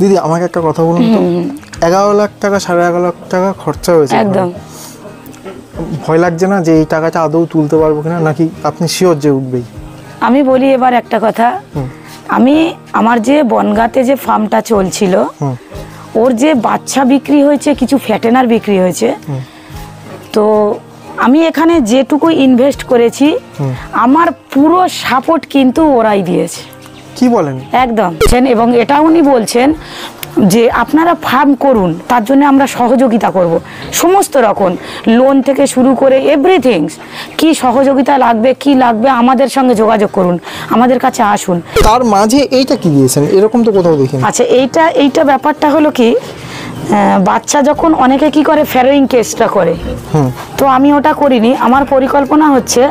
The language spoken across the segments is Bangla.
দিদি আমাকে একটা কথা বলুন তো, 11 লাখ টাকা 11.5 লাখ টাকা খরচা হয়েছে, একদম ভয় লাগছে না যে এই টাকাটা আদৌ তুলতে পারবো কিনা, নাকি আপনি শিওর যে উঠবেই? আমি বলি এবার একটা কথা, আমি আমার যে বনগাঁতে যে ফার্মটা চলছিল ওর যে বাচ্চা বিক্রি হয়েছে, কিছু ফ্যাটেনার বিক্রি হয়েছে, তো আমি এখানে যেটুকু ইনভেস্ট করেছি আমার পুরো সাপোর্ট কিন্তু ওরাই দিয়েছে। কি বলেন? একদম। এবং এটা উনি বলছেন যে আপনারা ফার্ম করুন, তার জন্য আমরা সহযোগিতা করব, সমস্ত রকম লোন থেকে শুরু করে এভরিথিং, কি সহযোগিতা লাগবে কি লাগবে আমাদের সঙ্গে যোগাযোগ করুন, আমাদের কাছে আসুন। তার মাঝে এইটা কি দিয়েছেন, এরকম তো কোথাও দেখিনি। আচ্ছা, এইটা ব্যাপারটা হলো কি, বাচ্চা যখন অনেকে কি করে ফ্যারোয়িং কেসটা করে, তো আমি ওটা করিনি। আমার পরিকল্পনা হচ্ছে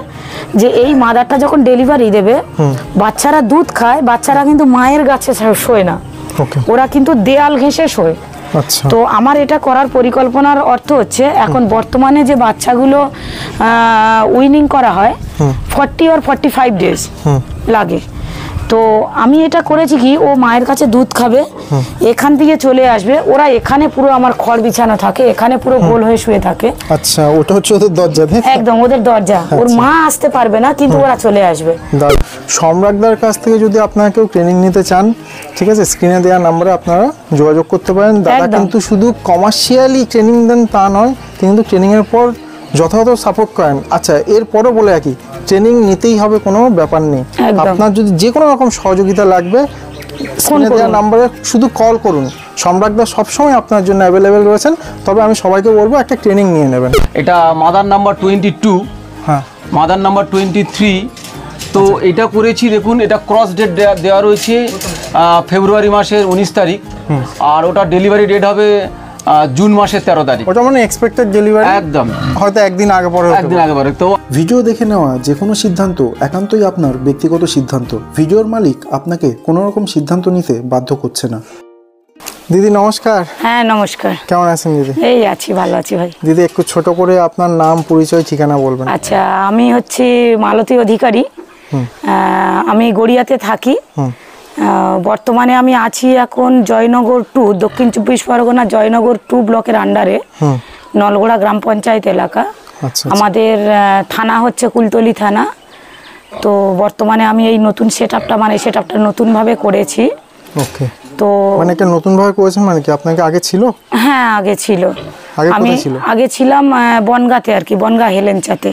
যে এই মাদারটা যখন ডেলিভারি দেবে, বাচ্চারা দুধ খায়, বাচ্চারা কিন্তু মায়ের কাছে শোয় না, ওরা কিন্তু দেয়াল ঘেঁষে শোয়। তো আমার এটা করার পরিকল্পনার অর্থ হচ্ছে এখন বর্তমানে যে বাচ্চাগুলো উইনিং করা হয় 40 or 45 ডেজ লাগে, তো আমি এটা করেছি কি, ও মায়ের কাছে দুধ খাবে, এখান থেকে চলে আসবে, ওরা এখানে পুরো আমার খড় বিছানো থাকে, এখানে পুরো গোল হয়ে শুয়ে থাকে। আচ্ছা, ওটা হচ্ছে ওদের দরজা? একদম ওদের দরজা, ওর মা আসতে পারবে না কিন্তু ওরা চলে আসবে। সম্রাটদার কাছ থেকে যদি আপনারা কেউ ট্রেনিং নিতে চান, ঠিক আছে, স্ক্রিনে দেওয়া নম্বরে আপনারা যোগাযোগ করতে পারেন। দাদা কিন্তু শুধু কমার্শিয়ালি ট্রেনিং দেন তা নয়, কিন্তু ট্রেনিংয়ের পর যথাযথ সাপোর্ট করেন। আচ্ছা, এরপরও বলে রাখি, ট্রেনিং নিতেই হবে, কোনো ব্যাপার নেই। আপনার যদি যে কোনো রকম সহযোগিতা লাগবে, স্ক্রিনে দেওয়া নম্বরে শুধু কল করুন। সম্রাটদা সবসময় আপনার জন্য অ্যাভেলেবেল রয়েছেন। তবে আমি সবাইকে বলবো একটা ট্রেনিং নিয়ে নেবেন। এটা মাদার নাম্বার 22, হ্যাঁ, মাদার নাম্বার 23। তো এটা করেছি, দেখুন এটা ক্রস ডেট দেওয়া রয়েছে ফেব্রুয়ারি মাসের 19 তারিখ, আর ওটা ডেলিভারি ডেট হবে জুন মাসের 13 তারিখ। ওটা মানে এক্সপেক্টেড ডেলিভারি, একদম হয়তো একদিন আগে পরে। তো ভিডিও দেখে নেওয়া যে কোনো সিদ্ধান্ত একান্তই আপনার ব্যক্তিগত সিদ্ধান্ত। ভিডিওর মালিক আপনাকে কোনো রকম সিদ্ধান্ত নিতে বাধ্য করছে না। দিদি নমস্কার। হ্যাঁ নমস্কার। কেমন আছেন দিদি? এই আছি, ভালো আছি ভাই। দিদি একটু ছোট করে আপনার নাম, পরিচয়, ঠিকানা বলবেন। আচ্ছা, আমি হচ্ছি মালতী অধিকারী, আমি গড়িয়াতে থাকি। বর্তমানে আমি আছি এখন জয়নগর 2, দক্ষিণ 24 পরগনা জয়নগর 2 ব্লকের আন্ডারে, নলগোড়া গ্রাম পঞ্চায়েত এলাকা। আমাদের থানা হচ্ছে কুলতলি থানা। তো বর্তমানে আমি এই নতুন সেটআপটা নতুনভাবে করেছি। ওকে। তো মানে একটা নতুন ভাবে করেছেন মানে কি, আপনাকে আগে ছিল? হ্যাঁ আগে ছিল। আমি আগে ছিলাম বনগাঁতে আর কি, বনগাঁ হেলেঞ্চাতে।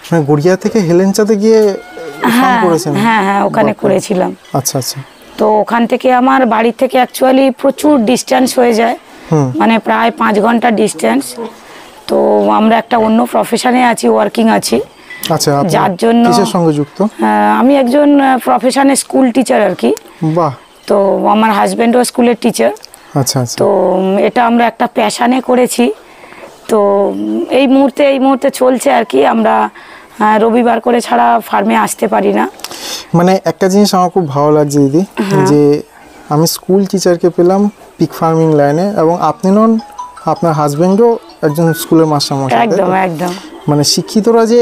মানে গড়িয়া থেকে হেলেঞ্চাতে গিয়ে ফার্ম করেছেন? হ্যাঁ হ্যাঁ, ওখানে করেছিলাম। আচ্ছা আচ্ছা। তো ওখান থেকে আমার বাড়ি থেকে অ্যাকচুয়ালি প্রচুর ডিস্টেন্স হয়ে যায়, মানে প্রায় 5 ঘন্টা ডিস্টেন্স। তো আমরা একটা অন্য প্রফেশনে আছি, ওয়ার্কিং আছি। আচ্ছা, যার জন্য কিসের সঙ্গে যুক্ত? আমি একজন প্রফেশনে স্কুল টিচার আর কি। বাহ। তো আমার হাজবেন্ডও স্কুলের টিচার। আচ্ছা আচ্ছা। তো এটা আমরা একটা প্যাশানে করেছি। তো এই মুহূর্তে চলছে আর কি। আমরা রবিবার করে ছাড়া ফার্মে আসতে পারি না। মানে একটা জিনিস আমার খুব ভালো লাগছে দিদি, যে আমি স্কুল টিচারকে পেলাম পিক ফার্মিং লাইনে, এবং আপনি নন, আপনার হাজবেন্ডও একজন স্কুলের মাস্টারমশাই। একদম একদম। মানে শিক্ষিতরা যে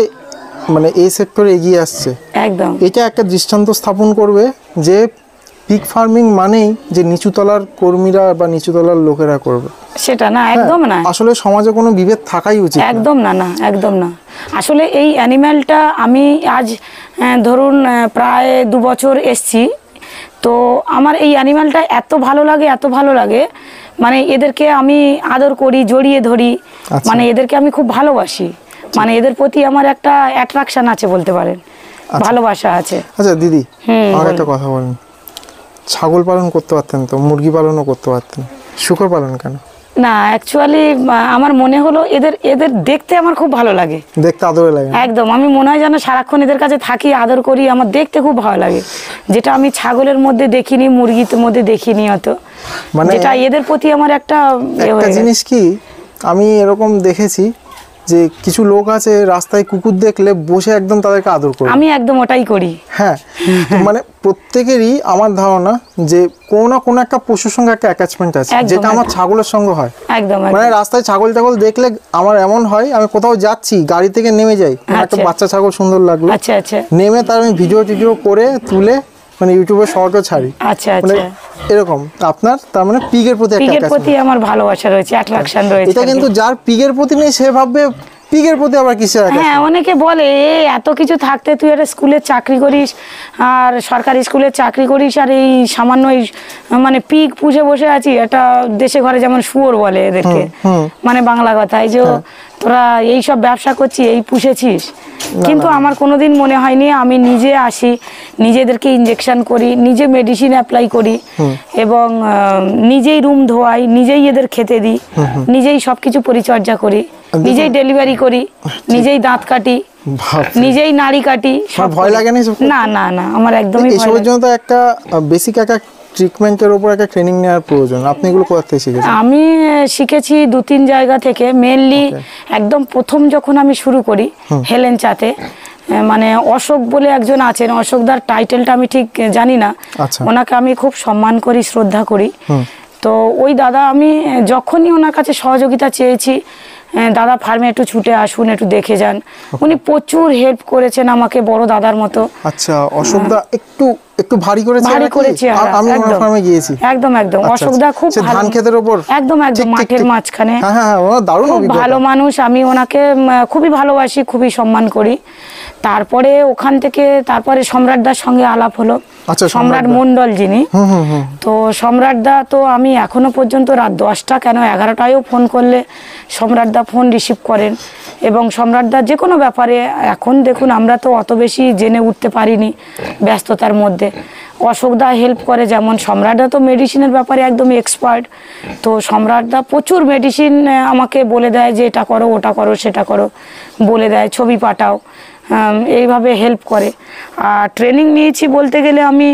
মানে এই সেক্টরে এগিয়ে আসছে, একদম এটা একটা দৃষ্টান্ত স্থাপন করবে যে পিক ফার্মিং মানেই যে নিচুতলার কর্মীরা বা নিচুতলার লোকেরা করবে সেটা না, একদম না। আসলে সমাজে কোনো বিভেদ থাকাই উচিত একদম না, একদম না। আসলে এই অ্যানিম্যালটা আমি আজ ধরুন প্রায় 2 বছর এসছি, তো আমার এই অ্যানিম্যালটা এত ভালো লাগে, মানে এদেরকে আমি আদর করি, জড়িয়ে ধরি, মানে এদেরকে আমি খুব ভালোবাসি, মানে এদের প্রতি আমার একটা অ্যাট্রাকশন আছে বলতে পারেন, ভালোবাসা আছে। আচ্ছা দিদি, আমার একটা কথা বলেন, ছাগল পালন করতে পারতেন তো, মুরগি পালনও করতে পারতেন, শূকর পালন কেন? না, অ্যাকচুয়ালি আমার মনে হলো এদের দেখতে আমার খুব ভালো লাগে, দেখতে আদরে লাগে। একদম, আমি মনে হয় যেন সারাক্ষণ এদের কাছে থাকি, আদর করি, আমার দেখতে খুব ভালো লাগে, যেটা আমি ছাগলের মধ্যে দেখিনি, মুরগির মধ্যে দেখিনি অত, মানে যেটা এদের প্রতি আমার একটা জিনিস কি আমি এরকম দেখেছি যে কিছু লোক আছে রাস্তায় কুকুর দেখলে বসে একদম তাদেরকে আদর করে, আমি একদম ওটাই করি। হ্যাঁ, মানে প্রত্যেকেরই আমার ধারণা যে কোনো না কোনো একটা পশুর সঙ্গে একটা অ্যাটাচমেন্ট আছে, যেটা আমার ছাগলের সঙ্গে হয়। একদম, মানে রাস্তায় ছাগল দেখলে আমার এমন হয়, আমি কোথাও যাচ্ছি গাড়ি থেকে নেমে যাই, একটা বাচ্চা ছাগল সুন্দর লাগলো, আচ্ছা আচ্ছা, নেমে তার আমি ভিডিও করে তুলে মানে ইউটিউবে শর্টও ছাড়ি। আচ্ছা মানে আচ্ছা, এরকম আপনার তার মানে পিগের প্রতি একটা পিগের প্রতি attachment। আমার ভালোবাসা রয়েছে, অ্যাট্রাকশন রয়েছে। এটা কিন্তু যার পিগের প্রতি নেই সে ভাববে পিগের প্রতি আবার কিসের attachment? হ্যাঁ, অনেকে বলে এত কিছু থাকতে তুই একটা স্কুলে চাকরি করিস আর সরকারি স্কুলে চাকরি করিস আর এই সামান্য এই মানে পিগ পুষে বসে আছি। একটা দেশে ঘরে যেমন শুয়োর বলে এদেরকে, মানে বাংলা কথায় যে তোরা এই সব ব্যবসা করছিস, এই পুষেছিস। কিন্তু আমার কোনোদিন মনে হয়নি, আমি নিজে আসি, নিজেদেরকে ইনজেকশন করি, নিজে মেডিসিন অ্যাপ্লাই করি এবং নিজেই রুম ধোয়াই, নিজেই এদের খেতে দিই, নিজেই সবকিছু পরিচর্যা করি, নিজেই ডেলিভারি করি, নিজেই দাঁত কাটি, নিজেই নাড়ি কাটি। আমার ভয় লাগে না এসব করতে? না না না, আমার একদমই ভয় এসবের লাগে না। জন্য তো একটা বেসিক একটা ট্রিটমেন্টের উপর একটা ট্রেনিং নেওয়ার প্রয়োজন। আপনি এগুলো কোথা থেকে শিখেছেন? আমি শিখেছি 2-3 জায়গা থেকে। মেনলি একদম প্রথম যখন আমি শুরু করি হেলেন চাতে, মানে অশোক বলে একজন আছেন, অশোকদার টাইটেলটা আমি ঠিক জানি না, আচ্ছা। ওনাকে আমি খুব সম্মান করি, শ্রদ্ধা করি। তো ওই দাদা, আমি যখনই ওনার কাছে সহযোগিতা চেয়েছি, দাদা ফার্মে একটু ছুটে আসুন, একটু দেখে যান, উনি প্রচুর হেল্প করেছেন আমাকে, বড় দাদার মতো। আচ্ছা, অশোকদা একটু একটু ভারী করেছে ভারী নাকি? করেছে, আমি ওনার ফার্মে গিয়েছি। একদম একদম। আচ্ছা, অশোকদা খুব সে ধান ক্ষেতের উপর? একদম একদম, ঠিক, ঠিক, মাঠের ঠিক। মাঝখানে। হ্যাঁ হ্যাঁ হ্যাঁ, ওনার দারুণ খুব অভিজ্ঞতা। ভালো মানুষ, আমি ওনাকে খুবই ভালোবাসি, খুবই সম্মান করি। তারপরে ওখান থেকে তারপরে সম্রাটদার সঙ্গে আলাপ হলো। আচ্ছা, সম্রাট মণ্ডল যিনি, তো সম্রাটদা তো আমি এখনো পর্যন্ত রাত 10টা কেন 11টায়ও ফোন করলে সম্রাটদা ফোন রিসিভ করেন এবং সম্রাটদার যে কোনো ব্যাপারে, এখন দেখুন আমরা তো অত বেশি জেনে উঠতে পারিনি ব্যস্ততার মধ্যে, অশোকদা হেল্প করে। যেমন সম্রাটদা তো মেডিসিনের ব্যাপারে একদমই এক্সপার্ট, তো সম্রাটদা প্রচুর মেডিসিন আমাকে বলে দেয় যে এটা করো, ওটা করো, সেটা করো, বলে দেয়, ছবি পাঠাও, এইভাবে হেল্প করে। আর ট্রেনিং নিয়েছি বলতে গেলে আমি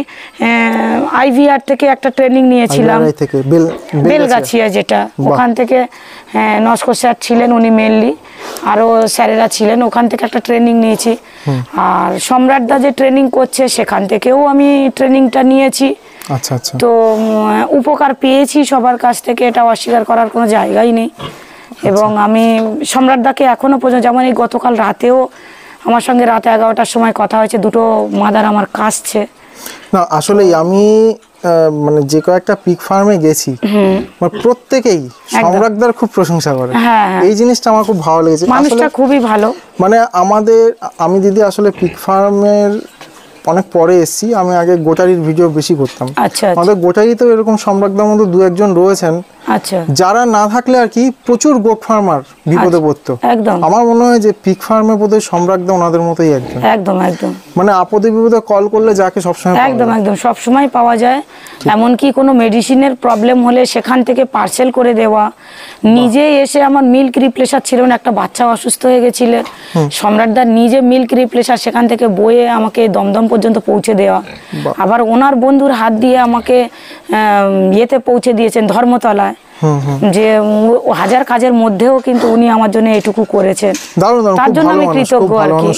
IVR থেকে একটা ট্রেনিং নিয়েছিলাম, IVR থেকে বেলগাছিয়া, যেটা ওখান থেকে নস্কর স্যার ছিলেন উনি মেনলি, আরও স্যারেরা ছিলেন, ওখান থেকে একটা ট্রেনিং নিয়েছি। আর সম্রাটদা যে ট্রেনিং করছে সেখান থেকেও আমি ট্রেনিংটা নিয়েছি। আচ্ছা আচ্ছা। তো উপকার পেয়েছি সবার কাছ থেকে, এটা অস্বীকার করার কোনো জায়গাই নেই। এবং আমি সম্রাটদাকে এখনো পর্যন্ত, যেমন এই গতকাল রাতেও আমার সঙ্গে রাতে 11টার সময় কথা হয়েছে, দুটো মাদার আমার কাশছে। না আসলে আমি মানে যে কয়েকটা পিগ ফার্মে গেছি, মানে প্রত্যেকেই সম্রাটদার খুব প্রশংসা করে। এই জিনিসটা আমার খুব ভালো লেগেছে। মানুষটা খুবই ভালো। মানে আমি দিদি আসলে পিগ ফার্মের অনেক পরে এসেছি, আমি আগে গোটারির ভিডিও বেশি করতাম। আচ্ছা, আমাদের গোটারিতেও এরকম সম্রাটদার মধ্যে 2-1 রয়েছেন, আচ্ছা, যারা না থাকলে আর কি প্রচুর গোট ফার্মার বিপদে পড়তো। একদম। আমার মনে হয় যে পিগ ফার্মে বোধহয় সম্রাটদা ওনাদের মতোই একজন। একদম একদম, মানে আপদে বিপদে কল করলে যাকে সবসময় একদম একদম সব সময় পাওয়া যায়। এমনকি কোনো মেডিসিনের প্রবলেম হলে সেখান থেকে পার্সেল করে দেওয়া, নিজে এসে, আমার মিল্ক রিপ্লেসার ছিল না, একটা বাচ্চা অসুস্থ হয়ে গেছিলেন, সম্রাটদার নিজে মিল্ক রিপ্লেসার সেখান থেকে বয়ে আমাকে দমদম পর্যন্ত পৌঁছে দেওয়া। আবার ওনার বন্ধুর হাত দিয়ে আমাকে ইয়েতে পৌঁছে দিয়েছেন, ধর্মতলায়, যে হাজার কাজের মধ্যেও কিন্তু উনি আমার জন্য এটুকু করেছেন। তার জন্য আমি কৃতজ্ঞ আর কি,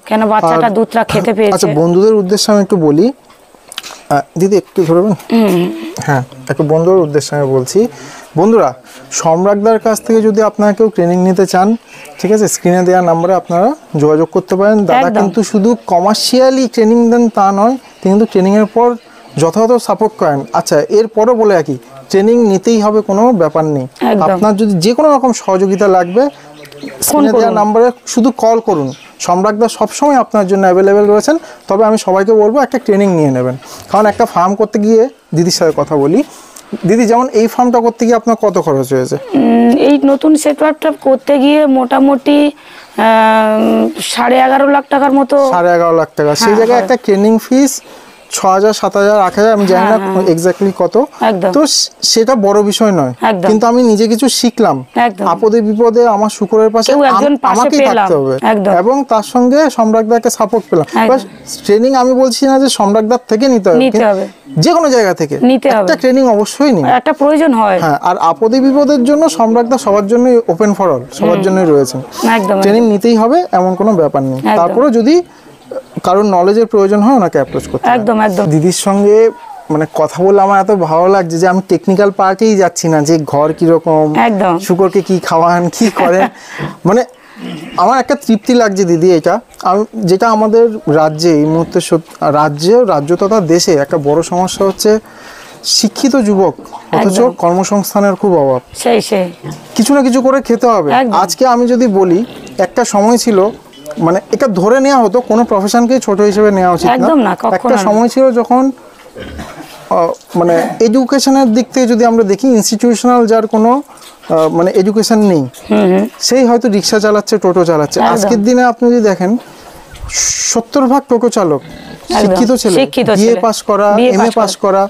কেন বাচ্চাটা দুধটা খেতে পেয়েছে। আচ্ছা, বন্ধুদের উদ্দেশ্যে আমি একটু বলি, দিদি একটু ধরবেন? হ্যাঁ, একটু বন্ধুদের উদ্দেশ্যে আমি বলছি, বন্ধুরা সম্রাটদার কাছ থেকে যদি আপনারা কেউ ট্রেনিং নিতে চান, ঠিক আছে, স্ক্রিনে দেওয়া নাম্বারে আপনারা যোগাযোগ করতে পারেন। দাদা কিন্তু শুধু কমার্শিয়ালি ট্রেনিং দেন তা নয়, তিনি কিন্তু ট্রেনিংয়ের পর যথাযথ সাপোর্ট করেন। আচ্ছা, এরপরও বলে রাখি, ট্রেনিং নিতেই হবে কোনো ব্যাপার নেই। আপনার যদি যে কোনো রকম সহযোগিতা লাগবে, স্ক্রিনে দেওয়া নাম্বারে শুধু কল করুন। সম্রাটদা সবসময় আপনার জন্য অ্যাভেলেবেল রয়েছেন। তবে আমি সবাইকে বলবো একটা ট্রেনিং নিয়ে নেবেন, কারণ একটা ফার্ম করতে গিয়ে, দিদির সাথে কথা বলি, দিদি যেমন এই ফার্মটা করতে গিয়ে আপনার কত খরচ হয়েছে? এই নতুন সেটআপটা করতে গিয়ে মোটামুটি 11.5 লাখ টাকার মতো। 11.5 লাখ টাকা। সেই জায়গায় একটা ট্রেনিং ফিস 6,000, 7,000, 8,000, আমি জানি না এক্স্যাক্টলি কত। তো সেটা বড় বিষয় নয়, কিন্তু আমি নিজে কিছু শিখলাম। আপদে বিপদে আমার শুকরের পাশে আমাকেই থাকতে হবে এবং তার সঙ্গে সম্রাটদাকে সাপোর্ট পেলাম। ট্রেনিং আমি বলছি না যে সম্রাটদার থেকে নিতে হবে, যে কোনো জায়গা থেকে একটা ট্রেনিং অবশ্যই নিন, একটা প্রয়োজন হয়। হ্যাঁ, আর আপদে বিপদের জন্য সম্রাটদা সবার জন্যই ওপেন ফর অল, সবার জন্যই রয়েছেন। ট্রেনিং নিতেই হবে এমন কোনো ব্যাপার নেই। তারপরে যদি কারণ নলেজের প্রয়োজন হয়, ওনাকে অ্যাপ্রোচ করতে। একদম একদম। দিদির সঙ্গে মানে কথা বললে আমার এত ভালো লাগছে যে আমি টেকনিক্যাল পার্টেই যাচ্ছি না, যে ঘর কিরকম, শুকরকে কি খাওয়ান, কি করেন, মানে আমার একটা তৃপ্তি লাগছে দিদি এটা। যেটা আমাদের রাজ্যে এই মুহূর্তে রাজ্য তথা দেশে একটা বড় সমস্যা হচ্ছে শিক্ষিত যুবক অথচ একদম। কর্মসংস্থানের খুব অভাব। সেই কিছু না কিছু করে খেতে হবে। একদম। আজকে আমি যদি বলি একটা সময় ছিল, মানে এটা ধরে নেওয়া হতো, কোনো প্রফেশনকেই ছোট হিসেবে নেওয়া উচিত একদম না, কখনো একটা না। সময় ছিল যখন মানে এডুকেশনের দিক থেকে যদি আমরা দেখি, ইনস্টিটিউশনাল যার কোনো মানে এডুকেশন নেই, সেই হয়তো রিক্সা চালাচ্ছে, টোটো চালাচ্ছে। একদম। আজকের দিনে আপনি যদি দেখেন 70% টোটো চালক শিক্ষিত ছেলে, শিক্ষিত বিএ ছেলে, পাস করা, BA এমএ পাস করা,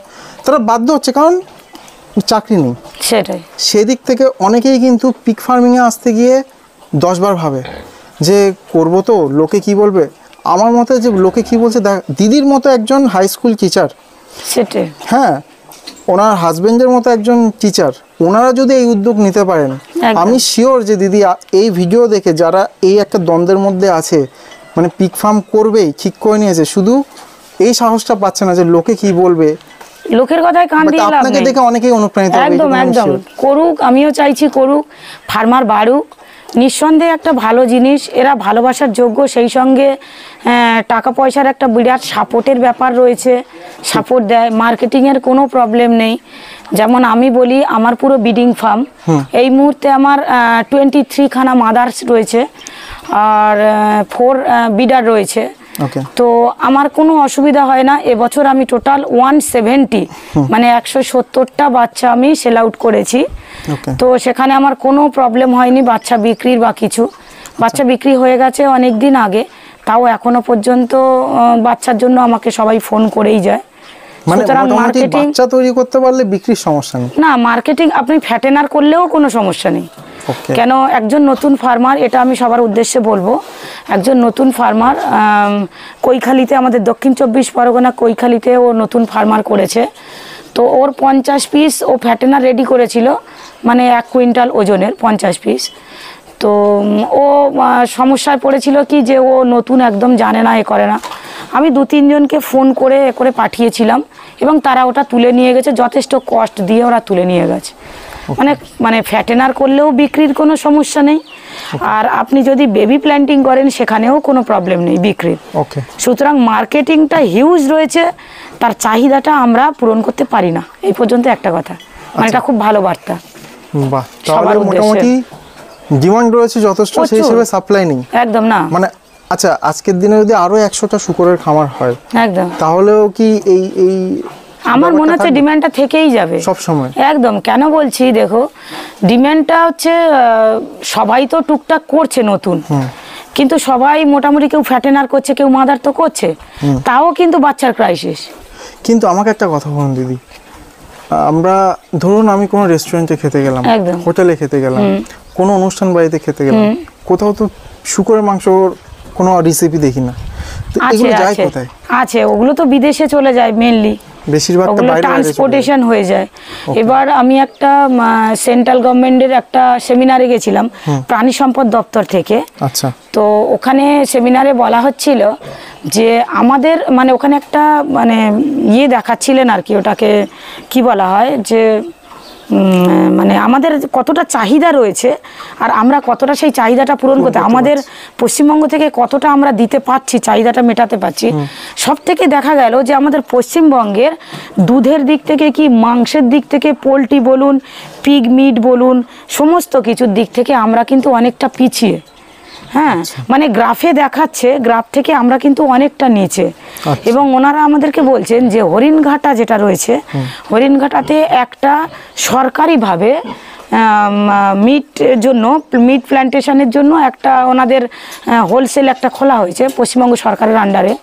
তারা বাধ্য হচ্ছে কারণ চাকরি নেই। সেটাই। সেদিক থেকে অনেকেই কিন্তু পিক ফার্মিংয়ে আসতে গিয়ে 10 বার ভাবে যে করবো তো, লোকে কি বলবে। আমার মতে যে লোকে কি বলছে, দিদির মতো একজন হাই স্কুল টিচার, সেটাই। হ্যাঁ ওনার হাজবেন্ডের মতো একজন টিচার, ওনারা যদি এই উদ্যোগ নিতে পারেন, একদম। আমি শিওর যে দিদি এই ভিডিও দেখে যারা এই একটা দ্বন্দ্বের মধ্যে আছে, মানে পিক ফার্ম করবেই ঠিক করে নিয়েছে, শুধু এই সাহসটা পাচ্ছে না যে লোকে কি বলবে। লোকের কথায় কান দিয়ে লাভ আপনাকে নেই। দেখে অনেকেই অনুপ্রাণিত হবে, একদম এটুকু আমি একদম sure। করুক, আমিও চাইছি করুক, ফার্মার বাড়ুক, নিঃসন্দেহে একটা ভালো জিনিস, এরা ভালোবাসার যোগ্য, সেই সঙ্গে টাকা পয়সার একটা বিরাট সাপোর্টের ব্যাপার রয়েছে, সাপোর্ট দেয়, মার্কেটিংয়ের কোনো প্রবলেম নেই। যেমন আমি বলি আমার পুরো ব্রিডিং ফার্ম, এই মুহূর্তে আমার 23 খানা মাদার্স রয়েছে আর 4 বিডার রয়েছে। ওকে, তো আমার কোনো অসুবিধা হয় না। এবছর আমি টোটাল 170 মানে 170টা বাচ্চা আমি সেল আউট করেছি। ওকে, তো সেখানে আমার কোনো প্রবলেম হয়নি বাচ্চা বিক্রির বা কিছু। বাচ্চা বিক্রি হয়ে গেছে অনেক দিন আগে, তাও এখনো পর্যন্ত বাচ্চার জন্য আমাকে সবাই ফোন করেই যায়। মানে সুতরাং মোটামুটি মার্কেটিং বাচ্চা তৈরি করতে পারলে বিক্রির সমস্যা নেই। না, মার্কেটিং আপনি ফ্যাটেনার করলেও কোনো সমস্যা নেই। ওকে, কেন একজন নতুন ফার্মার, এটা আমি সবার উদ্দেশ্যে বলবো, একজন নতুন ফার্মার কৈখালিতে, আমাদের দক্ষিণ 24 পরগনা কৈখালিতে ও নতুন ফার্মার করেছে। তো ওর 50 পিস ও ফ্যাটেনার রেডি করেছিল, মানে 1 কুইন্টাল ওজনের 50 পিস। তো ও সমস্যায় পড়েছিল কি যে ও নতুন, একদম জানে না, এ করে না। আমি 2-3 জনকে ফোন করে পাঠিয়েছিলাম এবং তারা ওটা তুলে নিয়ে গেছে, যথেষ্ট কস্ট দিয়ে ওরা তুলে নিয়ে গেছে। মানে ফ্যাটেনার করলেও বিক্রির কোনো সমস্যা নেই, আর আপনি যদি বেবি প্ল্যান্টিং করেন সেখানেও কোনো প্রবলেম নেই বিক্রির। ওকে, সুতরাং মার্কেটিংটা হিউজ রয়েছে, তার চাহিদাটা আমরা পূরণ করতে পারি না, এই পর্যন্ত একটা কথা। মানে এটা খুব ভালো বার্তা। বাহ, সবার তাহলে উদ্দেশ্যে। মোটামুটি ডিমান্ড রয়েছে যথেষ্ট, সেই প্রচুর। হিসেবে সাপ্লাই নেই একদম না, মানে। আচ্ছা, আজকের দিনে যদি আরো 100টা শুকরের খামার হয়, একদম তাহলেও কি এই এই আমার মনে হচ্ছে ডিমান্ডটা থেকেই যাবে সব সময়? একদম। কেন বলছি, দেখো ডিমান্ডটা হচ্ছে সবাই তো টুকটাক করছে নতুন, কিন্তু সবাই মোটামুটি কেউ ফ্যাটেনার করছে, কেউ মাদার তো করছে, তাও কিন্তু বাচ্চার ক্রাইসিস। কিন্তু আমাকে একটা কথা বলুন দিদি, আমরা ধরুন আমি কোনো রেস্টুরেন্টে খেতে গেলাম, একদম। হোটেলে খেতে গেলাম, কোনো অনুষ্ঠান বাড়িতে খেতে গেলাম, কোথাও তো শুকরের মাংসর কোনো রেসিপি দেখি না। তো আছে এগুলো যায় আছে কোথায়? আছে, ওগুলো তো বিদেশে চলে যায় মেনলি, বেশিরভাগটা ওগুলো বাইরে ট্রান্সপোর্টেশন হয়ে যায়। এবার আমি একটা সেন্ট্রাল গভর্নমেন্টের একটা সেমিনারে গেছিলাম প্রাণী সম্পদ দপ্তর থেকে। আচ্ছা, তো ওখানে সেমিনারে বলা হচ্ছিল যে আমাদের মানে ওখানে একটা মানে দেখাচ্ছিলেন আর কি, ওটাকে কি বলা হয় যে মানে আমাদের কতটা চাহিদা রয়েছে আর আমরা কতটা সেই চাহিদাটা পূরণ করতে, আমাদের পশ্চিমবঙ্গ থেকে কতটা আমরা দিতে পারছি, চাহিদাটা মেটাতে পারছি। সব থেকে দেখা গেল যে আমাদের পশ্চিমবঙ্গের দুধের দিক থেকে কি, মাংসের দিক থেকে, পোলট্রি বলুন, পিগ মিট বলুন, সমস্ত কিছুর দিক থেকে আমরা কিন্তু অনেকটা পিছিয়ে। হ্যাঁ, মানে গ্রাফে দেখাচ্ছে, গ্রাফ থেকে আমরা কিন্তু অনেকটা নিচে। এবং ওনারা আমাদেরকে বলছেন যে হরিণঘাটা যেটা রয়েছে, হরিণঘাটাতে একটা সরকারিভাবে মিট প্ল্যান্টেশনের জন্য একটা ওনাদের হোলসেল একটা খোলা হয়েছে পশ্চিমবঙ্গ সরকারের আন্ডারে।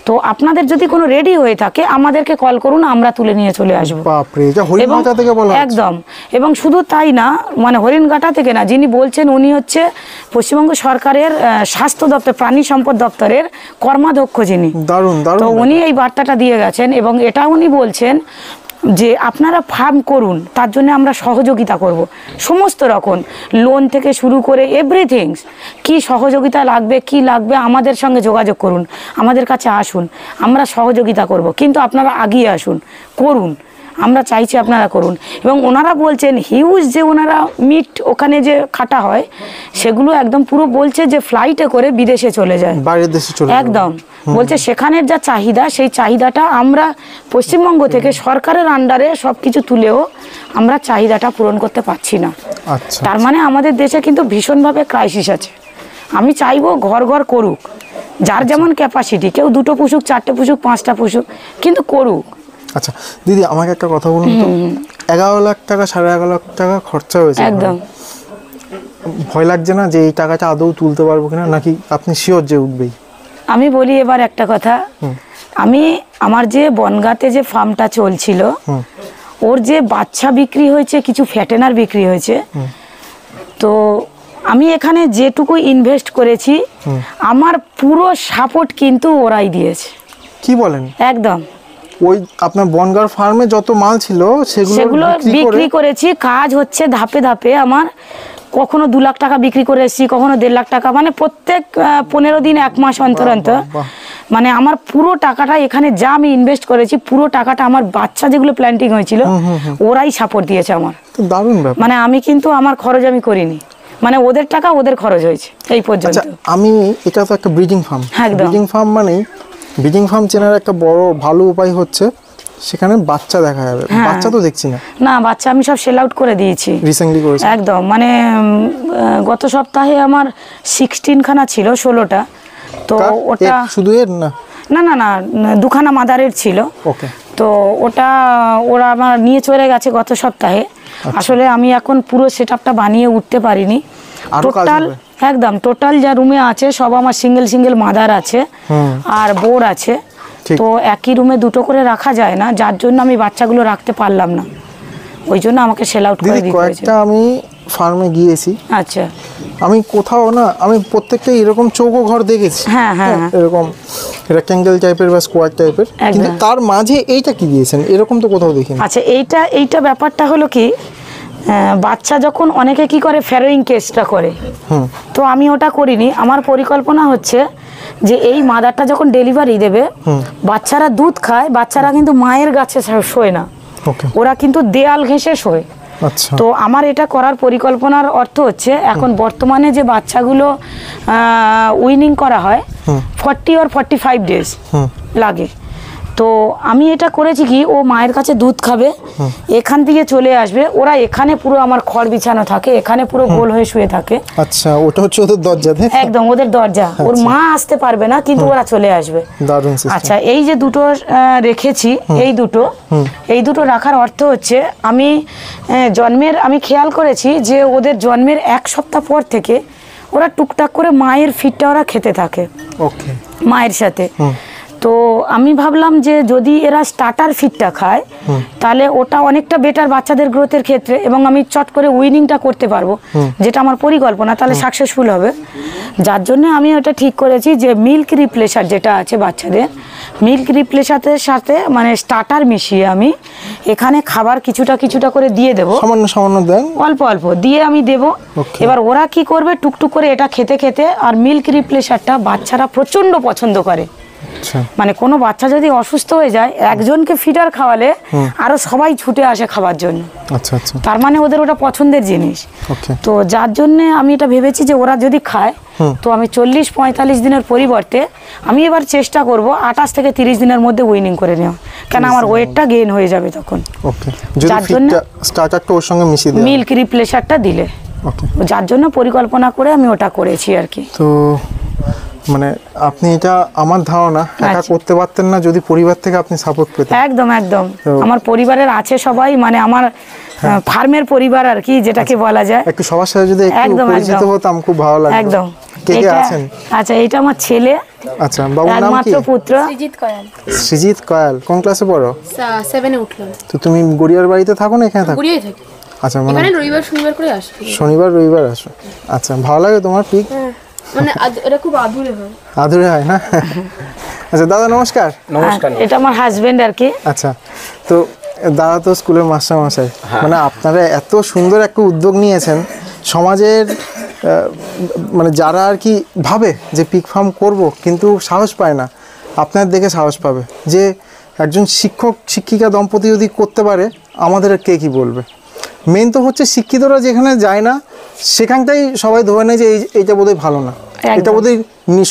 তো আপনাদের যদি কোনো রেডি হয়ে থাকে আমাদেরকে কল করুন, আমরা তুলে নিয়ে চলে আসবো। বাপরে, এটা হরিণঘাটা থেকে বলা হচ্ছে? একদম। এবং শুধু তাই না, মানে হরিণঘাটা থেকে না, যিনি বলছেন উনি হচ্ছে পশ্চিমবঙ্গ সরকারের স্বাস্থ্য দপ্তর, প্রাণী সম্পদ দপ্তরের কর্মাধ্যক্ষ যিনি। দারুণ তো দারুণ। উনি এই বার্তাটা দিয়ে গেছেন এবং এটা উনি বলছেন যে আপনারা ফার্ম করুন, তার জন্য আমরা সহযোগিতা করব, সমস্ত রকম লোন থেকে শুরু করে এভরিথিংস, কি সহযোগিতা লাগবে কি লাগবে আমাদের সঙ্গে যোগাযোগ করুন, আমাদের কাছে আসুন, আমরা সহযোগিতা করব, কিন্তু আপনারা আগিয়ে আসুন, করুন। আমরা চাইছি আপনারা করুন। এবং ওনারা বলছেন হিউজ যে ওনারা মিট ওখানে যে খাটা হয় সেগুলো একদম পুরো বলছে যে ফ্লাইটে করে বিদেশে চলে যায়, বাইরের দেশে চলে একদম বলছে সেখানের যা চাহিদা সেই চাহিদাটা আমরা পশ্চিমবঙ্গ থেকে সরকারের আন্ডারে সব কিছু তুলেও আমরা চাহিদাটা পূরণ করতে পারছি না। আচ্ছা তার মানে আমাদের দেশে কিন্তু ভীষণভাবে ক্রাইসিস আছে। আমি চাইবো ঘর ঘর করুক, যার যেমন ক্যাপাসিটি, কেউ 2টো পুষুক, 4টে পুষুক, 5টা পুষুক, কিন্তু করুক। আচ্ছা দিদি আমাকে একটা কথা বলুন তো, 11 লাখ টাকা 11.5 লাখ টাকা খরচা হয়েছে, একদম। ভয় লাগছে না যে এই টাকাটা আদৌ তুলতে পারবো কিনা, নাকি আপনি শিওর যে উঠবেই? আমি বলি এবার একটা কথা, আমি আমার যে বনগাঁতে যে ফার্মটা চলছিল ওর যে বাচ্চা বিক্রি হয়েছে, কিছু ফ্যাটেনার বিক্রি হয়েছে, তো আমি এখানে যেটুকু ইনভেস্ট করেছি আমার পুরো সাপোর্ট কিন্তু ওরাই দিয়েছে। কি বলেন? একদম। ওই আপনার বনগাঁর ফার্মে যত মাল ছিল সেগুলো বিক্রি করেছি, কাজ হচ্ছে ধাপে ধাপে। আমার কখনো 2 লাখ টাকা বিক্রি করে এসেছি, কখনো 1.5 লাখ টাকা, মানে প্রত্যেক 15 দিন 1 মাস অন্তর অন্তর। মানে আমার পুরো টাকাটা এখানে যা আমি ইনভেস্ট করেছি, পুরো টাকাটা আমার বাচ্চা যেগুলো প্ল্যান্টিং হয়েছিল ওরাই সাপোর্ট দিয়েছে আমার। দারুণ ব্যাপার। মানে আমি কিন্তু আমার খরচ আমি করিনি, মানে ওদের টাকা ওদের খরচ হয়েছে এই পর্যন্ত। আচ্ছা আমি, এটা তো একটা ব্রিডিং ফার্ম, একদম। ব্রিডিং ফার্ম মানে ব্রিডিং ফার্ম চেনার একটা বড় ভালো উপায় হচ্ছে সেখানে বাচ্চা দেখা যাবে। বাচ্চা তো দেখছি না। না, বাচ্চা আমি সব সেল আউট করে দিয়েছি রিসেন্টলি করেছি একদম। মানে গত সপ্তাহে আমার 16 খানা ছিল, 16টা। তো ওটা শুধু এর না, না না না 2খানা মাদারের ছিল। ওকে। তো ওটা ওরা আমার নিয়ে চলে গেছে গত সপ্তাহে। আসলে আমি এখন পুরো সেটআপটা বানিয়ে উঠতে পারিনি। টোটাল একদম টোটাল যা রুমে আছে সব আমার সিঙ্গেল সিঙ্গেল মাদার আছে আর বোর আছে। তো একই রুমে 2টো করে রাখা যায় না, যার জন্য আমি বাচ্চাগুলো রাখতে পারলাম না, ওই জন্য আমাকে সেল আউট করে দিতে হয়েছে। কয়েকটা আমি ফার্মে গিয়েছি, আচ্ছা আমি কোথাও না, আমি প্রত্যেকটা এরকম চৌকো ঘর দেখেছি, হ্যাঁ হ্যাঁ এরকম রেক্ট্যাঙ্গেল টাইপের বা স্কোয়ার টাইপের, কিন্তু তার মাঝে এইটা কি দিয়েছেন এরকম তো কোথাও দেখিনি। আচ্ছা এইটা ব্যাপারটা হলো কি, বাচ্চা যখন অনেকে কি করে ফ্যারোইং কেসটা করে, তো আমি ওটা করিনি। আমার পরিকল্পনা হচ্ছে যে এই মাদারটা যখন ডেলিভারি দেবে, বাচ্চারা দুধ খায়, বাচ্চারা কিন্তু মায়ের কাছে শোয় না, ওরা কিন্তু দেয়াল ঘেঁষে শোয়। আচ্ছা। তো আমার এটা করার পরিকল্পনার অর্থ হচ্ছে এখন বর্তমানে যে বাচ্চাগুলো উইনিং করা হয় 40 or 45 ডেজ লাগে। তো আমি এটা করেছি কি, ও মায়ের কাছে দুধ খাবে, এখান থেকে চলে আসবে, ওরা এখানে পুরো আমার খড় বিছানো থাকে, এখানে পুরো গোল হয়ে শুয়ে থাকে। আচ্ছা, ওটা হচ্ছে ওদের দরজা? একদম ওদের দরজা। ওর মা আসতে পারবে না, কিন্তু ওরা চলে আসবে। দারুণ সিস্টেম। আচ্ছা, এই যে দুটো রেখেছি, এই দুটো রাখার অর্থ হচ্ছে আমি জন্মের আমি খেয়াল করেছি যে ওদের জন্মের 1 সপ্তাহ পর থেকে ওরা টুকটাক করে মায়ের ফিডটা ওরা খেতে থাকে মায়ের সাথে। তো আমি ভাবলাম যে যদি এরা স্টার্টার ফিডটা খায় তাহলে ওটা অনেকটা বেটার বাচ্চাদের গ্রোথের ক্ষেত্রে, এবং আমি চট করে উইনিংটা করতে পারবো, যেটা আমার পরিকল্পনা, তাহলে সাকসেসফুল হবে। যার জন্য আমি ওটা ঠিক করেছি যে মিল্ক রিপ্লেসার যেটা আছে বাচ্চাদের, মিল্ক রিপ্লেসারের সাথে মানে স্টার্টার মিশিয়ে আমি এখানে খাবার কিছুটা কিছুটা করে দিয়ে দেবো, সামান্য সামান্য দেন, অল্প অল্প দিয়ে আমি দেবো। এবার ওরা কি করবে, টুকটুক করে এটা খেতে খেতে, আর মিল্ক রিপ্লেসারটা বাচ্চারা প্রচন্ড পছন্দ করে। মানে কোনো বাচ্চা যদি অসুস্থ হয়ে যায়, একজনকে ফিডার খাওয়ালে আরো সবাই ছুটে আসে খাবার জন্য। আচ্ছা আচ্ছা। তার মানে ওদের ওটা পছন্দের জিনিস। তো যার জন্য আমি এটা ভেবেছি যে ওরা যদি খায়, তো আমি 40-45 দিনের পরিবর্তে আমি এবার চেষ্টা করব 28 থেকে 30 দিনের মধ্যে উইনিং করে নেওয়া, কেন আমার ওয়েটটা গেইন হয়ে যাবে তখন। যার জন্য স্টার্টারটা ওর সঙ্গে মিশিয়ে দিই, মিল্ক রিপ্লেসারটা দিলে, যার জন্য পরিকল্পনা করে আমি ওটা করেছি আর কি। তো মানে আপনি এটা আমার ধারণা একা করতে পারতেন না যদি পরিবার থেকে আপনি সাপোর্ট পেতেন। একদম একদম, আমার পরিবারের আছে সবাই, মানে আমার ফার্মের পরিবার আর কি, যেটাকে বলা যায়। একটু সবার সাথে যদি একটু পরিচিত হতাম খুব ভালো লাগতো। একদম। কে কে আছেন? আচ্ছা, এটা আমার ছেলে। আচ্ছা, বাবুর নাম কি? একমাত্র পুত্র সৃজিত কয়াল। সৃজিত কয়াল কোন ক্লাসে পড়ো? 7 এ উঠলাম। তো তুমি গড়িয়ার বাড়িতে থাকো না এখানে থাকো? গড়িয়ায় থাকি। আচ্ছা, মানে এখানে রবিবার শনিবার করে আসি। শনিবার রবিবার আসো। আচ্ছা, ভালো লাগে তোমার পিক? মানে এটা খুব আদুরে হয়। আদুরে হয় না? আচ্ছা দাদা নমস্কার। নমস্কার। এটা আমার হাজবেন্ড আর কি। আচ্ছা, তো দাদা তো স্কুলের মাস্টার মশাই, মানে আপনারা এত সুন্দর একটা উদ্যোগ নিয়েছেন সমাজের, মানে যারা আর কি ভাবে যে পিক ফার্ম করব কিন্তু সাহস পায় না, আপনার দেখে সাহস পাবে যে একজন শিক্ষক শিক্ষিকা দম্পতি যদি করতে পারে, আমাদের কে কি বলবে? মেন তো হচ্ছে শিক্ষিতরা যেখানে যায় না সেখানটাই সবাই ধরে নেয় যে এইটা বোধহয় ভালো না, এটা বোধহয়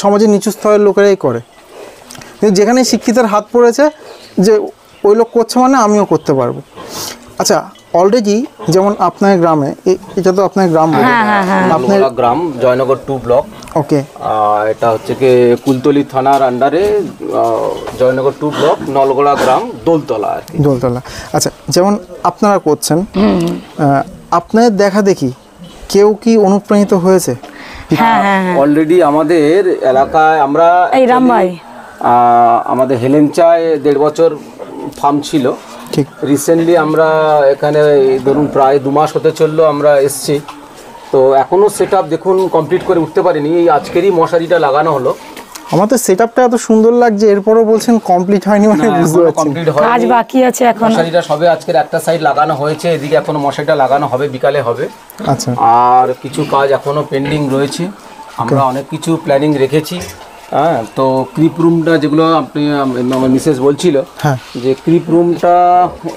সমাজের নিচু স্তরের লোকেরাই করে। কিন্তু যেখানে শিক্ষিতের হাত পড়েছে যে ওই লোক করছে মানে আমিও করতে পারবো। আচ্ছা, অলরেডি যেমন আপনার গ্রামে, এটা তো আপনার গ্রাম, আপনার গ্রাম জয়নগর 2 ব্লক। ওকে, এটা হচ্ছে কি কুলতলি থানার আন্ডারে জয়নগর 2 ব্লক, নলগোড়া গ্রাম, দোলতলা আর কি। দোলতলা। আচ্ছা, যেমন আপনারা করছেন, আপনাদের দেখা দেখি কেউ কি অনুপ্রাণিত হয়েছে? অলরেডি আমাদের এলাকায় আমরা এই রাম ভাই আমাদের হেলেঞ্চায় 1.5 বছর ফার্ম ছিল। ঠিক। রিসেন্টলি আমরা এখানে ধরুন প্রায় 2 মাস হতে চললো আমরা এসছি। তো এখনও সেট আপ দেখুন কমপ্লিট করে উঠতে পারিনি, এই আজকেরই মশারিটা লাগানো হলো। আমাদের সেটআপটা এত সুন্দর লাগছে, এরপরও বলছেন কমপ্লিট হয়নি, মানে বুঝতে পারছি কমপ্লিট কাজ হয়নি, বাকি আছে এখন। মশারিটা সবে আজকের একটা সাইড লাগানো হয়েছে, এদিকে এখনো মশারিটা লাগানো হবে, বিকালে হবে। আচ্ছা, আর কিছু কাজ এখনো পেন্ডিং রয়েছে, আমরা অনেক কিছু প্ল্যানিং রেখেছি। হ্যাঁ, তো ক্রিপ রুমটা যেগুলো আপনি আমার মিসেস বলছিল যে ক্রিপ রুমটা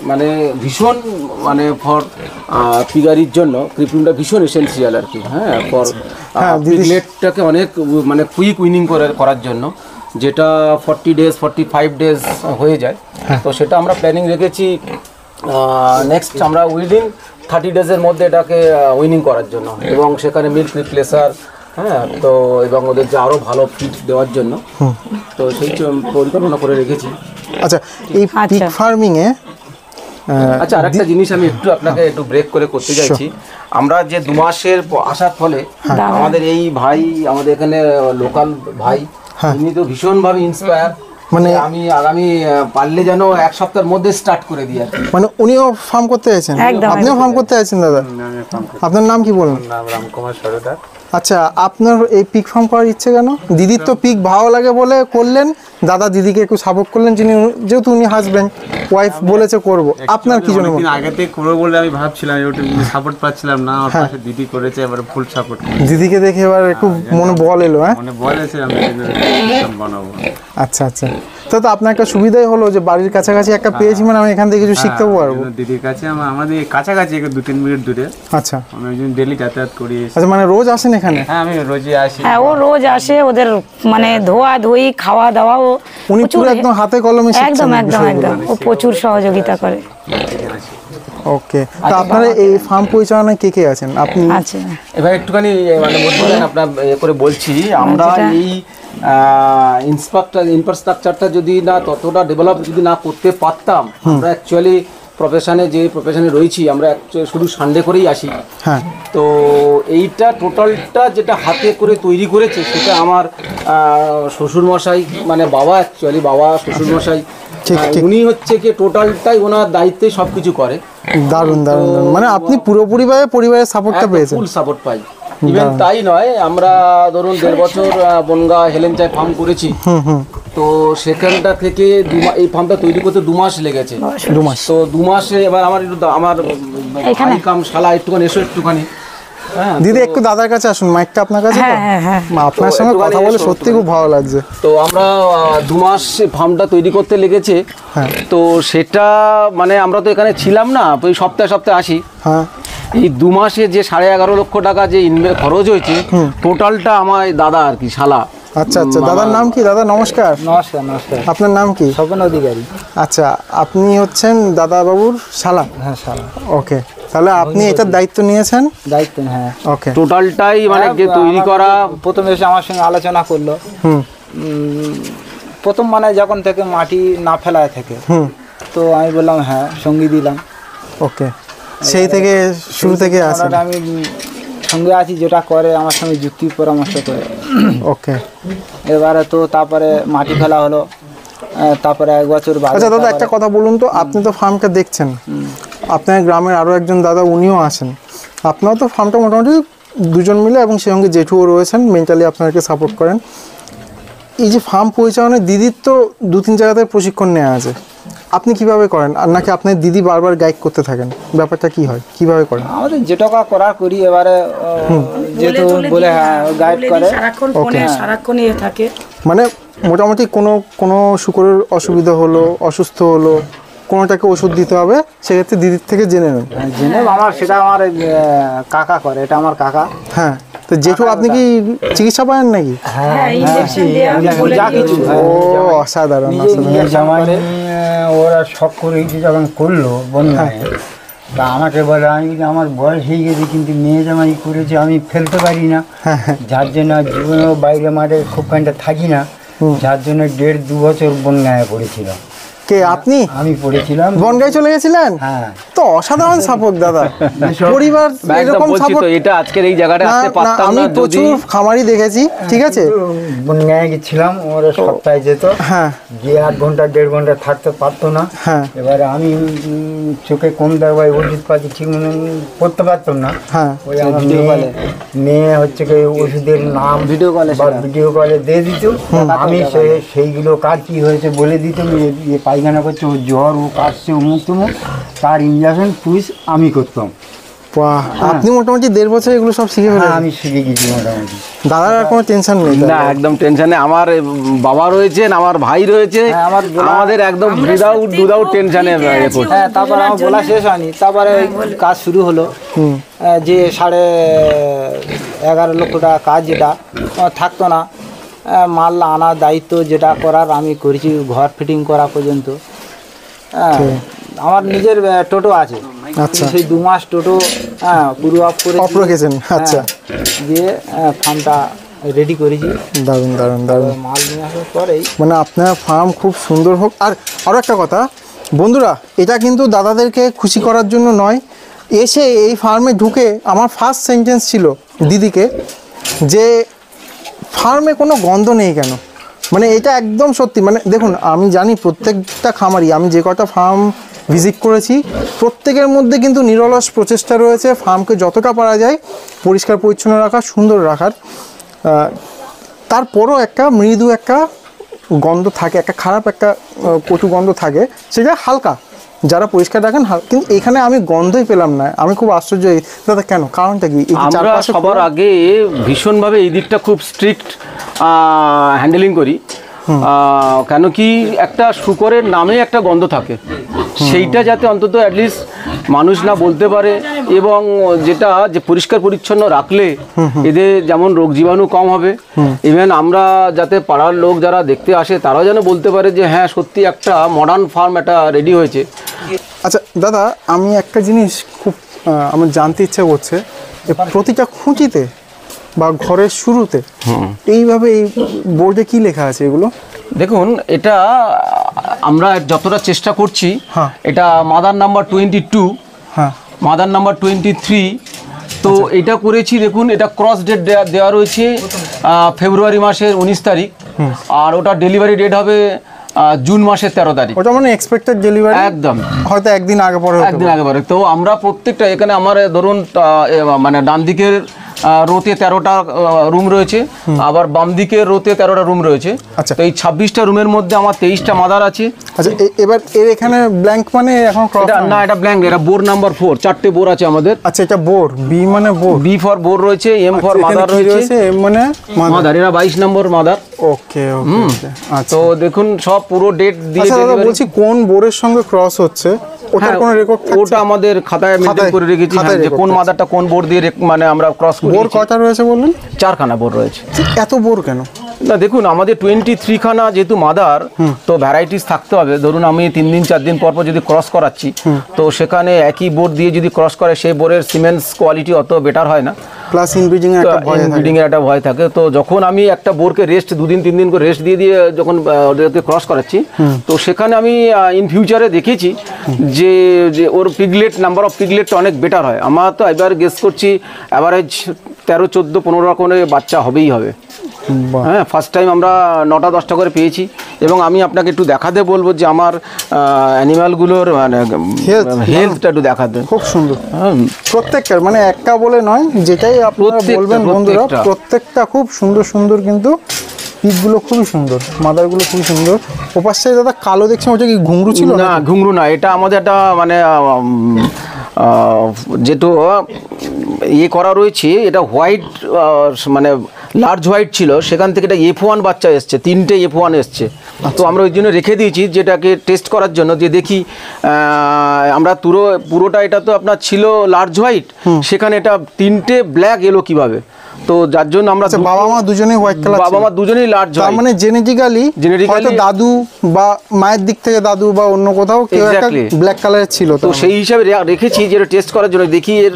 মানে ভীষণ মানে ফর পিগারির জন্য ক্রিপ রুমটা ভীষণ এসেন্সিয়াল আর কি। হ্যাঁ, ফর পিগলেটটাকে অনেক মানে কুইক উইনিং করার জন্য, যেটা 40 ডেজ 45 ডেজ হয়ে যায়। তো সেটা আমরা প্ল্যানিং রেখেছি নেক্সট আমরা উইদিন 30 ডেজের মধ্যে এটাকে উইনিং করার জন্য, এবং সেখানে মিল্ক রিপ্লেসার, হ্যাঁ, তো এবং ওদের যে আরও ভালো ফিড দেওয়ার জন্য, তো সেই পরিকল্পনা করে রেখেছি। আচ্ছা, এই পিগ ফার্মিংয়ে আচ্ছা, আরেকটা জিনিস আমি একটু আপনাকে একটু ব্রেক করে করতে চাইছি। আমরা যে 2 মাসের আসার ফলে আমাদের এই ভাই, আমাদের এখানে লোকাল ভাই, উনি তো ভীষণভাবে ইন্সপায়ার, মানে আমি আগামী পারলে যেন 1 সপ্তাহের মধ্যে স্টার্ট করে দিই আর কি। মানে উনিও ফার্ম করতে চাইছেন, আপনিও ফার্ম করতে চাইছেন? দাদা, আপনার নাম কি বলুন? নাম রামকুমার সরদার। আচ্ছা, আপনার এই পিক ফার্ম করার ইচ্ছে কেন? দিদির তো পিক ভালো লাগে বলে করলেন, দাদা দিদিকে একটু সাপোর্ট করলেন, যেহেতু উনি হাজবেন্ড, ওয়াইফ বলেছে করব, আপনার কি জন্য? আগে থেকে করবো বলে আমি ভাবছিলাম, ইউটিউবে সাপোর্ট পাচ্ছিলাম না, আমার পাশে দিদি করেছে, এবার ফুল সাপোর্ট। দিদিকে দেখে এবার একটু মনে বল এলো? হ্যাঁ, মানে বলেছে আমি বানাবো। আচ্ছা আচ্ছা, তো আপনার একটা সুবিধাই হলো যে বাড়ির কাছাকাছি একটা পেয়েছি, মানে আমি এখান থেকে কিছু শিখতে পারবো। দিদির কাছে আমাদের কাছাকাছি 2-3 মিনিট দূরে। আচ্ছা, আমি ওই জন্য ডেলি যাতায়াত করি। আচ্ছা, মানে রোজ আসেন এখানে? হ্যাঁ, আমি রোজই আসি। হ্যাঁ, ও রোজ আসে, ওদের মানে ধোয়া ধুই খাওয়া দাওয়া ও উনি পুরো একদম হাতে কলমে একদম একদম একদম ও প্রচুর সহযোগিতা করে। ওকে, তো আপনারা এই ফার্ম পরিচালনায় কে কে আছেন? আপনি? আচ্ছা, এবার একটুখানি মানে বলছিলেন আপনার করে বলছি, আমরা এই ইনফ্রাস্ট্রাকচারটা যদি না ততটা ডেভেলপ যদি না করতে পারতাম, আমরা অ্যাকচুয়ালি যে প্রফেশনে রয়েছি, আমরা শুধু সানডে করেই আসি। হ্যাঁ, তো এইটা টোটালটা যেটা হাতে করে তৈরি করেছে সেটা আমার শ্বশুরমশাই, মানে বাবা, অ্যাকচুয়ালি বাবা শ্বশুরমশাই, উনি হচ্ছে কি টোটালটাই ওনার দায়িত্বে সব কিছু করে। দারুণ দারুণ, মানে আপনি পুরোপুরি পরিবারের সাপোর্টটা পেয়েছেন? ফুল সাপোর্ট পাই। ইভেন তাই নয়, আমরা ধরুন 1.5 বছর বনগা হেলেঞ্চায় ফার্ম করেছি, তো সেখানটা থেকে এই ফার্মটা তৈরি করতে 2 মাস লেগেছে। 2 মাস? তো 2 মাসে এবার আমার ভাই কাম শালা একটুখানি এসো একটুখানি। হ্যাঁ, দিদি একটু দাদার কাছে আসুন, মাইকটা আপনার কাছে। আপনার সঙ্গে কথা বলে সত্যি খুব ভালো লাগছে। তো আমরা 2 মাস ফার্মটা তৈরি করতে লেগেছে। তো সেটা মানে আমরা তো এখানে ছিলাম না, ওই সপ্তাহে সপ্তাহে আসি। হ্যাঁ, এই 2 মাসে যে 11.5 লক্ষ টাকা যে খরচ হয়েছে, টোটালটা আমার দাদা আর কি, শালা। আচ্ছা আচ্ছা, দাদার নাম কি? দাদা নমস্কার। নমস্কার। নমস্কার। আপনার নাম কি? স্বপন অধিকারী। আচ্ছা, আপনি হচ্ছেন দাদা বাবুর শালা? হ্যাঁ, শালা। ওকে, তাহলে আপনি এটার দায়িত্ব নিয়েছেন? দায়িত্ব, হ্যাঁ। ওকে, টোটালটাই মানে যে তৈরি করা। প্রথমে এসে আমার সঙ্গে আলোচনা করলো, প্রথম মানে যখন থেকে মাটি না ফেলায় থেকে, তো আমি বললাম হ্যাঁ, সঙ্গী দিলাম। ওকে, সেই থেকে শুরু থেকে আসেন? আমি সঙ্গে আছি, যেটা করে আমার সঙ্গে যুক্তি পরামর্শ করে। ওকে, এবারে তো তারপরে মাটি ফেলা হলো, তারপরে 1 বছর বাদে। আচ্ছা দাদা, একটা কথা বলুন তো, আপনি তো ফার্মটা দেখছেন, আপনার গ্রামের আরও একজন দাদা উনিও আসেন, আপনারাও তো ফার্মটা মোটামুটি 2জন মিলে, এবং সেই সঙ্গে জেঠুও রয়েছেন, মেন্টালি আপনাকে সাপোর্ট করেন। এই যে ফার্ম পরিচালনায় দিদির তো 2-3 জায়গাতে প্রশিক্ষণ নেওয়া আছে, আপনি কিভাবে করেন? আর নাকি আপনার দিদি বারবার গাইড করতে থাকেন? ব্যাপারটা কি হয়, কিভাবে করেন? আমাদের যেটা করার করি, এবারে যেহেতু বলে হ্যাঁ গাইড করে, সারাক্ষণ থাকে। মানে মোটামুটি কোনো শুকরের অসুবিধা হলো, অসুস্থ হলো, কোনোটাকে ওষুধ দিতে হবে, সেক্ষেত্রে দিদির থেকে জেনে নেন। জেনে আমার সেটা আমার কাকা করে, এটা আমার কাকা। হ্যাঁ, তো জেঠু আপনি কি চিকিৎসা পান নাকি? যা কিছু ও অসাধারণ, নিজের জামাই ওরা শখ করে যখন করলো বন্যায়, তা আমাকে বলে, আমি বলি আমার বয়স হয়ে গেছে কিন্তু মেয়ে জামাই করেছে, আমি ফেলতে পারি না, যার জন্য জীবনেও বাইরে মাঠে খুব খানিকটা থাকি না, যার জন্য 1.5-2 বছর বন্যায় পড়েছিলাম। কে আপনি? আমি পড়েছিলাম, বনগাঁয় চলে গেছিলেন? হ্যাঁ। তো অসাধারণ সাপোর্ট দাদা, পরিবার এরকম সাপোর্ট। এটা আজকের এই জায়গাটা আসতে পারতাম আমি না, প্রচুর খামারি দেখেছি, ঠিক আছে। বন্যায় গেছিলাম, ওরা সপ্তাহে যেত, হ্যাঁ, গিয়ে 8 ঘন্টা 1.5 ঘন্টা থাকতে পারতো না। হ্যাঁ, এবারে আমি চোখে কম দেখবাই ওষুধপাতি ঠিক মনে করতে পারতাম না। হ্যাঁ, ওই আমার মেয়ে হচ্ছে কি ওষুধের নাম ভিডিও কলে দিয়ে দিত, আমি সেইগুলো কার কি হয়েছে বলে দিতাম, পায়খানা করছে, ও জ্বর, ও কাশছে, অমুক তমুক, তার ইঞ্জেকশন পুষ আমি করতাম। বাহ, আপনি মোটামুটি 1.5 বছর এগুলো সব শিখে ফেলেছেন। আমি শিখে গেছি মোটামুটি। দাদার আর কোনো টেনশন নেই? না, একদম টেনশন নেই। আমার বাবা রয়েছেন, আমার ভাই রয়েছে, আমাদের একদম উইদাউট টেনশনে করছি। হ্যাঁ, তারপর আমার বলা শেষ হয়নি, তারপরে কাজ শুরু হলো, যে 11.5 লক্ষ টাকা কাজ, যেটা থাকতো না, মাল আনার দায়িত্ব যেটা করার আমি করেছি, ঘর ফিটিং করা পর্যন্ত। হ্যাঁ, আমার নিজের টোটো আছে, সেই 2 মাস টোটো পুরো অফ রেখেছেন। আচ্ছা, দিয়ে ফার্মটা রেডি করেছি। দারুণ দারুণ দারুণ। মাল নিয়ে আসার পরেই মানে আপনার ফার্ম খুব সুন্দর হোক। আর আরও একটা কথা বন্ধুরা, এটা কিন্তু দাদাদেরকে খুশি করার জন্য নয়, এসে এই ফার্মে ঢুকে আমার ফার্স্ট সেন্টেন্স ছিল দিদিকে, যে ফার্মে কোনো গন্ধ নেই কেন। মানে এটা একদম সত্যি। মানে দেখুন, আমি জানি প্রত্যেকটা খামারি, আমি যে কটা ফার্ম ভিজিট করেছি প্রত্যেকের মধ্যে কিন্তু নিরলস প্রচেষ্টা রয়েছে ফার্মকে যতটা পারা যায় পরিষ্কার পরিচ্ছন্ন রাখা, সুন্দর রাখার। তারপরও একটা মৃদু একটা গন্ধ থাকে, একটা খারাপ একটা কটু গন্ধ থাকে, সেটা হালকা, যারা পরিষ্কার রাখেন। কিন্তু এখানে আমি গন্ধই পেলাম না, আমি খুব আশ্চর্য। দাদা কেন, কারণটা কি? আমরা সবার আগে ভীষণভাবে এই দিকটা খুব স্ট্রিক্ট হ্যান্ডেলিং করি। কেন কি, একটা শুকরের নামে একটা গন্ধ থাকে, সেইটা যাতে অন্তত অ্যাটলিস্ট মানুষ না বলতে পারে, এবং যেটা যে পরিষ্কার পরিচ্ছন্ন রাখলে এদের যেমন রোগ জীবাণু কম হবে, ইভেন আমরা যাতে পাড়ার লোক যারা দেখতে আসে তারাও যেন বলতে পারে যে হ্যাঁ সত্যি একটা মডার্ন ফার্ম একটা রেডি হয়েছে। আচ্ছা দাদা, আমি একটা জিনিস খুব আমার জানতে ইচ্ছা করছে, যে প্রতিটা খুঁটিতে বা ঘরের শুরুতে এইভাবে এই বোর্ডে কি লেখা আছে এগুলো? দেখুন, এটা আমরা যতটা চেষ্টা করছি, এটা মাদার নাম্বার 22, হ্যাঁ, মাদার নাম্বার 23। তো এটা করেছি, দেখুন এটা ক্রস ডেট দেওয়া রয়েছে ফেব্রুয়ারি মাসের 19 তারিখ, আর ওটা ডেলিভারি ডেট হবে জুন মাসের 13 তারিখ। ওটা মানে এক্সপেক্টেড ডেলিভারি, একদম হয়তো একদিন আগে পরে। তো আমরা প্রত্যেকটা, এখানে আমার ধরুন মানে ডান দিকের রোতে 13টা রুম রয়েছে, আবার বাম দিকের রোতে 13টা রুম রয়েছে। আচ্ছা, তো এই 26টা রুমের মধ্যে আমার 23টা মাদার আছে। আচ্ছা, এবার এর এখানে ব্ল্যাঙ্ক মানে এখন না, এটা ব্ল্যাঙ্ক, এটা বোর নাম্বার 4, 4টে বোর আছে আমাদের। আচ্ছা, এটা বোর, বি মানে বোর, বি ফর বোর রয়েছে, এম ফর মাদার রয়েছে, এম মানে মাদার, এরা 22 নম্বর মাদার। ওকে ওকে। তো দেখুন সব পুরো ডেট দিয়ে। আচ্ছা দাদা, বলছি কোন বোরের সঙ্গে ক্রস হচ্ছে ওটার কোনো রেকর্ড? ওটা আমাদের খাতায় মেনটেন করে রেখেছি, যে কোন মাদারটা কোন বোর দিয়ে মানে আমরা ক্রস করি। বোর কয়টা রয়েছে বললেন? 4খানা বোর রয়েছে। এত বোর কেন? না দেখুন, আমাদের 23খানা যেহেতু মাদার, তো ভ্যারাইটিস থাকতে হবে। ধরুন আমি 3 দিন 4 দিন পর পর যদি ক্রস করাচ্ছি, তো সেখানে একই বোর দিয়ে যদি ক্রস করে, সেই বোরের সিমেন্টস কোয়ালিটি অত বেটার হয় না, প্লাস ইনব্রিডিং এর একটা ভয় থাকে। তো যখন আমি একটা বোরকে রেস্ট 2 দিন 3 দিন করে রেস্ট দিয়ে দিয়ে যখন ওদেরকে ক্রস করাচ্ছি, তো সেখানে আমি ইন ফিউচারে দেখেছি যে ওর পিগলেট, নাম্বার অফ পিগলেটটা অনেক বেটার হয়। আমার তো এবার গেস করছি অ্যাভারেজ 13, 14, 15 করে বাচ্চা হবেই হবে। হ্যাঁ, ফার্স্ট টাইম আমরা 9টা 10টা করে পেয়েছি। এবং আমি আপনাকে একটু দেখাতে বলবো যে আমার অ্যানিমালগুলোর মানে হেলথটা একটু দেখাতে। খুব সুন্দর প্রত্যেকটা, মানে একটা বলে নয়, যেটাই আপনারা বলবেন বন্ধুরা, প্রত্যেকটা খুব সুন্দর সুন্দর। কিন্তু পিকগুলো খুবই সুন্দর, মাদারগুলো খুবই সুন্দর। ওপাশে দাদা কালো দেখছেন, ওটা কি ঘুংরু ছিল? না, ঘুংরু না, এটা আমাদের একটা মানে যেটা ইয়ে করা রয়েছে, এটা হোয়াইট মানে লার্জ হোয়াইট ছিল, সেখান থেকে এটা F1 বাচ্চা এসছে, 3টে F1 এসছে। তো আমরা ওই জন্য রেখে দিয়েছি যেটাকে টেস্ট করার জন্য, যে দেখি আমরা পুরোটা এটা তো আপনার ছিল লার্জ হোয়াইট, সেখানে এটা 3টে ব্ল্যাক এলো কিভাবে। তো যার জন্য আমরা বাবা মা দুজনেই হোয়াইট কালার, বাবা মা দুজনেই লার্জ তার হোয়াইট, মানে জেনেটিক্যালি হয়তো দাদু বা মায়ের দিক থেকে দাদু বা অন্য কোথাও কেউ একটা ব্ল্যাক কালারের ছিল। তো সেই হিসাবে রেখেছি যেটা টেস্ট করার জন্য, দেখি এর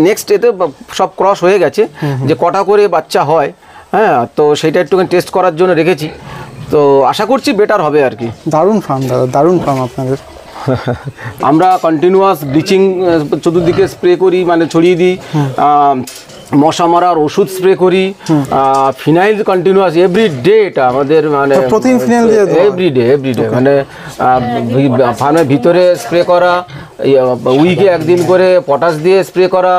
নেক্সট এতে সব ক্রস হয়ে গেছে যে কটা করে বাচ্চা হয়। হ্যাঁ, তো সেটা একটুখানি টেস্ট করার জন্য রেখেছি। তো আশা করছি বেটার হবে আর কি। দারুণ ফার্ম দাদা, দারুণ ফার্ম আপনাদের। আমরা কন্টিনিউয়াস ব্লিচিং চতুর্দিকে স্প্রে করি, মানে ছড়িয়ে দিই, মশা মারার ওষুধ স্প্রে করি, ফিনাইল কন্টিনিউয়াস এভরিডে, এটা আমাদের মানে প্রতিদিন ফিনাইল দিয়ে এভরিডে মানে ফার্মের ভিতরে স্প্রে করা, উইকে একদিন করে পটাশ দিয়ে স্প্রে করা।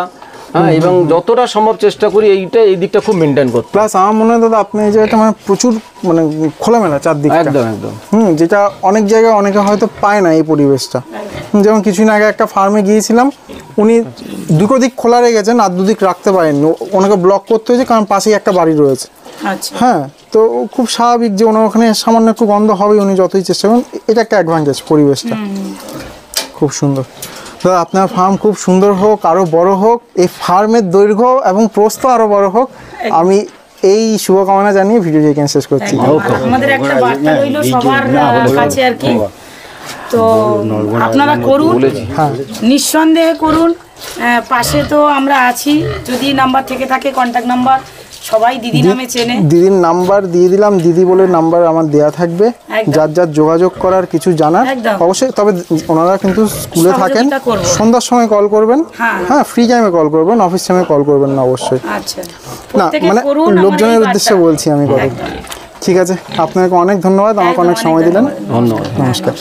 হ্যাঁ, এবং যতটা সম্ভব চেষ্টা করি এই দিকটা খুব মেনটেন করতে। প্লাস আমার মনে হয় দাদা আপনি এই জায়গাটা মানে প্রচুর মানে খোলামেলা চারদিকে, একদম একদম। যেটা অনেক জায়গায় অনেকে হয়তো পায় না এই পরিবেশটা। যেমন কিছুদিন আগে একটা ফার্মে গিয়েছিলাম, উনি দুটো দিক খোলা রেখেছেন আর দুদিক রাখতে পারেননি, ওনাকে ব্লক করতে হয়েছে কারণ পাশেই একটা বাড়ি রয়েছে। হ্যাঁ, তো খুব স্বাভাবিক যে ওনার ওখানে সামান্য একটু গন্ধ হবে, উনি যতই চেষ্টা করেন। এটা একটা অ্যাডভান্টেজ পরিবেশটা, খুব সুন্দর। দাদা আপনার ফার্ম খুব সুন্দর হোক, আরও বড় হোক, এই ফার্মের দৈর্ঘ্য এবং প্রস্থ আরও বড় হোক, আমি এই শুভকামনা জানিয়ে ভিডিও এখানে শেষ করছি। আমাদের একটা বার্তা রইল সবার কাছে আর কি, তো আপনারা করুন, নিঃসন্দেহে করুন। পাশে তো আমরা আছি, যদি নাম্বার থেকে থাকে কন্ট্যাক্ট নাম্বার সবাই দিদি নামে চেনে, দিদির নাম্বার দিয়ে দিলাম, দিদি বলে নাম্বার আমার দেয়া থাকবে, যার যার যোগাযোগ করার কিছু জানার অবশ্যই। তবে ওনারা কিন্তু স্কুলে থাকেন, সন্ধ্যার সময় কল করবেন, হ্যাঁ ফ্রি টাইমে কল করবেন, অফিস টাইমে কল করবেন না অবশ্যই। না মানে লোকজনের উদ্দেশ্যে বলছি আমি কথা। ঠিক আছে, আপনাকে অনেক ধন্যবাদ, আমাকে অনেক সময় দিলেন। ধন্যবাদ, নমস্কার।